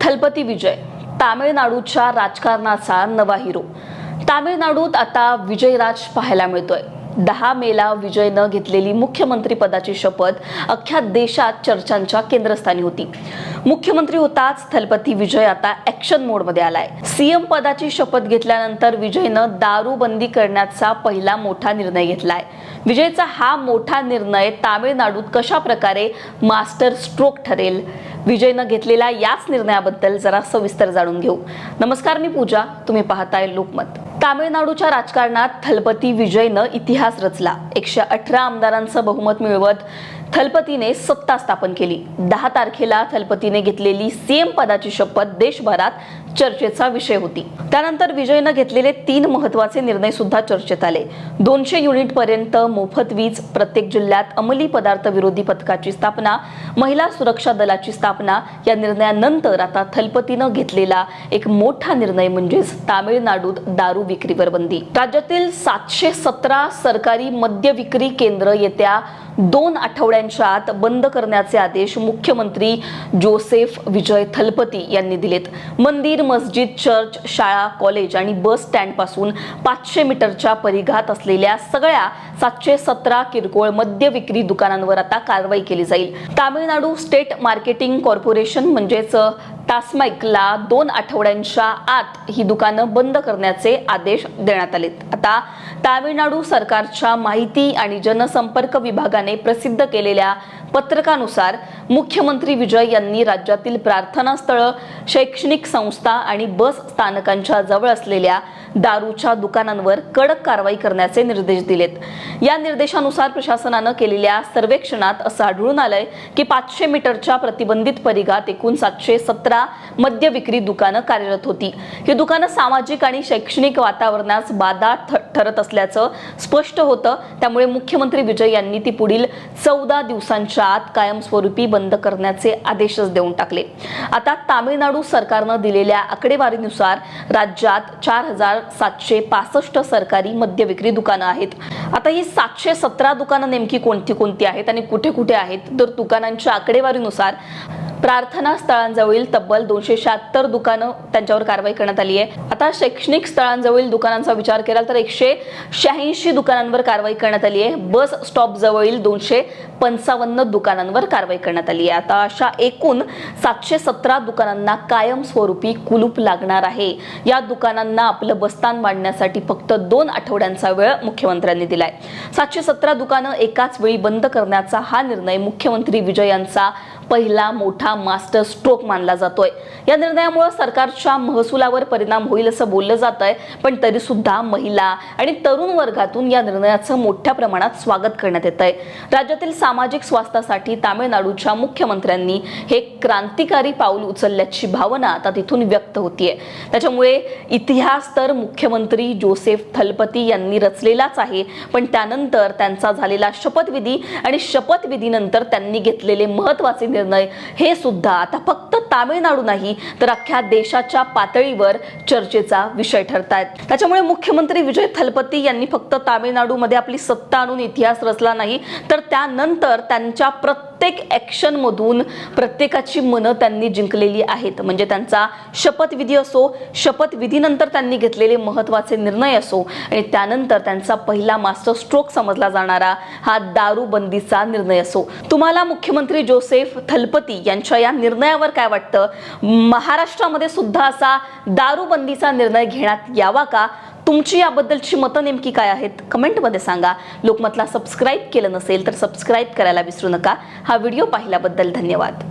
थलपती विजय, तामिळनाडूच्या राजकारणाचा नवा हिरो. तामिळनाडूत आता विजयराज पाहायला मिळतोय. 10 मेला विजयनं घेतलेली मुख्यमंत्री पदाची शपथ अख्ख्या देशात चर्चांच्या केंद्रस्थानी होती. मुख्यमंत्री होताच थलपती विजय आता ऍक्शन मोडमध्ये आलाय. सीएम पदाची शपथ घेतल्यानंतर विजयनं दारूबंदी करण्याचा पहिला मोठा निर्णय घेतलाय. विजयचा हा मोठा निर्णय तामिळनाडूत कशा प्रकारे मास्टर स्ट्रोक ठरेल, विजयनं घेतलेल्या याच निर्णयाबद्दल जरा सविस्तर जाणून घेऊ. नमस्कार, मी पूजा, तुम्ही पाहताय लोकमत. तामिळनाडूच्या राजकारणात थलपती विजयनं इतिहास रचला. 118 आमदारांचं बहुमत मिळवत थलपतीने सत्ता स्थापन केली. 10 तारखेला थलपतीने घेतलेली सीएम पदाची शपथ देशभरात चर्चेचा विषय होती. त्यानंतर विजयनं घेतलेले 3 महत्त्वाचे निर्णय सुद्धा चर्चेत आले. 200 युनिट पर्यंत मोफत वीज, प्रत्येक जिल्ह्यात अंमली पदार्थ विरोधी पथकाची स्थापना, महिला सुरक्षा दलाची स्थापना. या निर्णयानंतर आता थलपतीनं घेतलेला एक मोठा निर्णय म्हणजेच तामिळनाडूत दारू विक्रीवर बंदी. राज्यातील 717 सरकारी मद्य विक्री केंद्र येत्या 2 आठवड्यांच्या आत बंद करण्याचे आदेश मुख्यमंत्री जोसेफ विजय थलपती यांनी दिलेत. मंदिर, मस्जिद, चर्च, शाळा, कॉलेज आणि बस स्टँड पासून 500 मीटरच्या परिघात असलेल्या सगळ्या 717 किरकोळ मद्य विक्री दुकानांवर आता कारवाई केली जाईल. तामिळनाडू स्टेट मार्केटिंग कॉर्पोरेशन म्हणजेच टास्माइकला 2 आठवड्यांच्या आत ही दुकानं बंद करण्याचे आदेश देण्यात आलेत. आता तामिळनाडू सरकारच्या माहिती आणि जनसंपर्क विभागाने प्रसिद्ध केलेल्या पत्रकानुसार मुख्यमंत्री विजय यांनी राज्यातील प्रार्थना स्थळं, शैक्षणिक संस्था आणि बस स्थानकांच्या जवळ असलेल्या दारूच्या दुकानांवर कडक कारवाई करण्याचे निर्देश दिलेत. या निर्देशानुसार प्रशासनानं केलेल्या सर्वेक्षणात असं आढळून आलंय की 500 मीटरच्या प्रतिबंधित परिघात एकूण 717 मद्य विक्री दुकानं कार्यरत होती. ही दुकानं सामाजिक आणि शैक्षणिक वातावरणास बाधा ठरत असल्याचं स्पष्ट होतं. त्यामुळे मुख्यमंत्री विजय यांनी ती पुढील 14 दिवसांच्या आत कायमस्वरूपी बंद करण्याचे आदेशच देऊन टाकले. आता तामिळनाडू सरकारनं दिलेल्या आकडेवारीनुसार राज्यात 4765 सरकारी मद्य विक्री दुकानं आहेत. आता ही 717 दुकानं नेमकी कोणती आहेत आणि कुठे कुठे आहेत, तर दुकानांच्या आकडेवारीनुसार प्रार्थना स्थळांजवळील तब्बल 276 दुकानं त्यांच्यावर कारवाई करण्यात आली आहे. आता शैक्षणिक स्थळांजवळील दुकानांचा विचार केला तर 186 दुकानांवर कारवाई करण्यात आली आहे. बस स्टॉप जवळील 255 दुकानांवर कारवाई करण्यात आली आहे. आता अशा एकूण 717 दुकानांना कायमस्वरूपी कुलूप लागणार आहे. या दुकानांना आपलं बस्तान मांडण्यासाठी फक्त 2 आठवड्यांचा वेळ मुख्यमंत्र्यांनी दिलाय. 717 दुकानं एकाच वेळी बंद करण्याचा हा निर्णय मुख्यमंत्री विजय यांचा पहिला मोठा मास्टर स्ट्रोक मानला जातोय. या निर्णयामुळे सरकारच्या महसुलावर परिणाम होईल असं बोललं जात आहे, पण तरी सुद्धा महिला आणि तरुण वर्गातून या निर्णयाचं मोठ्या प्रमाणात स्वागत करण्यात येत आहे. राज्यातील सामाजिक स्वास्थ्यासाठी तामिळनाडूच्या मुख्यमंत्र्यांनी हे क्रांतिकारी पाऊल उचलल्याची भावना आता तिथून व्यक्त होतीये. त्याच्यामुळे इतिहास तर मुख्यमंत्री जोसेफ थलपती यांनी रचलेलाच आहे, पण त्यानंतर त्यांचा झालेला शपथविधी आणि शपथविधीनंतर त्यांनी घेतलेले महत्त्वाचे निर्णय हे सुद्धा आता फक्त तामिळनाडू नाही तर अख्ख्या देशाच्या पातळीवर चर्चेचा विषय ठरतायत. त्याच्यामुळे मुख्यमंत्री विजय थलपती यांनी फक्त तामिळनाडूमध्ये आपली सत्ता आणून इतिहास रचला नाही, तर त्यानंतर त्यांच्या प्रत्येक ऍक्शन मधून प्रत्येकाची मनं त्यांनी जिंकलेली आहेत. म्हणजे त्यांचा शपथविधी असो, शपथविधीनंतर त्यांनी घेतलेले महत्त्वाचे निर्णय असो आणि त्यानंतर त्यांचा पहिला मास्टर स्ट्रोक समजला जाणारा हा दारूबंदीचा निर्णय असो. तुम्हाला मुख्यमंत्री जोसेफ थलपती यांच्या या निर्णयावर काय वाटतं? महाराष्ट्रामध्ये सुद्धा असा दारूबंदीचा निर्णय घेण्यात यावा का? तुमची याबद्दलची मतं नेमकी काय आहेत? कमेंटमध्ये सांगा. लोकमतला सबस्क्राईब केलं नसेल तर सबस्क्राईब करायला विसरू नका. हा व्हिडिओ पाहिल्याबद्दल धन्यवाद.